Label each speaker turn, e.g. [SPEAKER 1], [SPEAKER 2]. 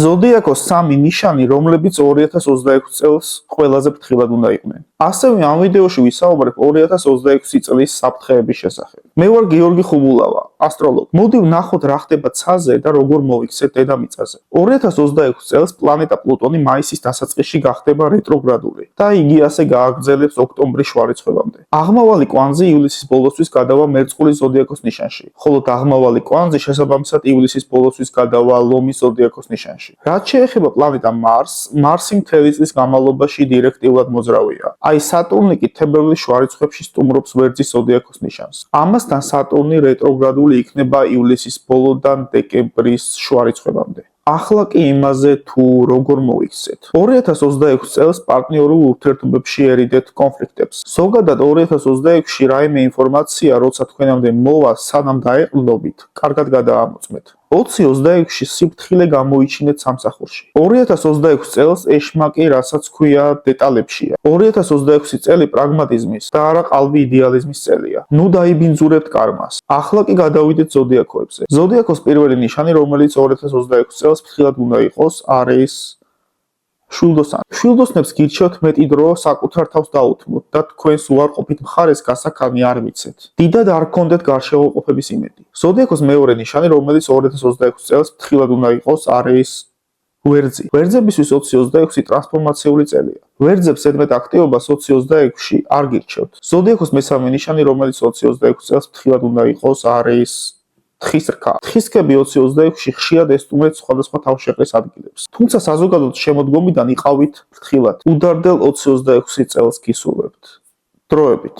[SPEAKER 1] ზოდიაქოს სამი ნიშანი, რომლებიც 2026 წელს ყველაზე ფრთხილად უნდა იყვნენ. ასევე ამ ვიდეოში ვისაუბრებ 2026 წლის საფრთხეების შესახებ. მე ვარ გიორგი ხუბულავა, ასტროლოგი. მოდი ვნახოთ რა ხდება ცაზე და როგორ მოვიქცეთ დედამიწაზე. 2026 წელს პლანეტა პლუტონი მაისის დასაწყისში გახდება რეტროგრადული და იგი ასე გააგრძელებს ოქტომბრის შუარიცხვებამდე. აღმავალი კვანძი ივლისის ბოლოსთვის გადავა მერწყულის ზოდიაქოს ნიშანში, ხოლო აღმავალი კვანძი შესაბამისად ივლისის ბოლოსთვის გადავა ლომის ზოდიაქოს ნიშანში. რაც შეეხება პლანეტა მარსი მთელი წლის განმავლობაში დირექტიულად მოძრავია. აი სატურნი კი თებერვლის შუარიცხვებში სტუმრობს ვერძის ზოდიაქოს ნიშანს. ამასთან სატურნი რეტროგრადული იქნება ივლისის ბოლოდან დეკემბრის შუარიცხვებამდე. ახლა კი იმაზე თუ როგორ მოვიქცეთ. 2026 წელს პარტნიორულ ურთიერთობებში ერიდეთ კონფლიქტებს. ზოგადად 2026-ში რაიმე ინფორმაცია, როცა თქვენამდე მოვა, სანამ დაეყრდნობით, კარგად გადაამოწმეთ. 2026-ში სიფრთხილე გამოიჩინეთ სამსახურში. 2026 წელს ეშმაკი, რასაც ქვია, დეტალებშია. 2026 წელი პრაგმატიზმის და არა ყალბი იდეალიზმის წელია. ნუ დაიბინძურებთ კარმას. ახლა კი გადავიდეთ ზოდიაქოებზე. ზოდიაქოს პირველი ნიშანი, რომელიც 2026 წელს ფრთხილად უნდა იყოს, არის შვილდოსანი. შვილდოსნებს გირჩევთ მეტი დრო საკუთარ თავს დაუთმოთ და თქვენს უარყოფით მხარეს გასაქანი არ მიცეთ. დიდად არ გქონდეთ გარშევაყოფების იმედი. ზოდიაქოს მეორე ნიშანი, რომელიც 2026 წელს ფრთხილად უნდა იყოს, არის ვერძი. ვერძებისთვის 2026 ტრანსფორმაციული წელია. ვერძებს ზედმეტ აქტივობას 2026-ში არ გირჩევთ. ზოდიაქოს მესამე ნიშანი, რომელიც 2026 წელს ფრთხილად უნდა იყოს, არის თხის რქა. თხისქები 2026-ში ხშირად ესტუმრეთ სხვადასხვა თავშეყრის ადგილებს. თუმცა საზოგადოების შემოდგომიდან იყავით ფრთხილად. უდარდელ 2026 წელს გისურვებთ. დროებით.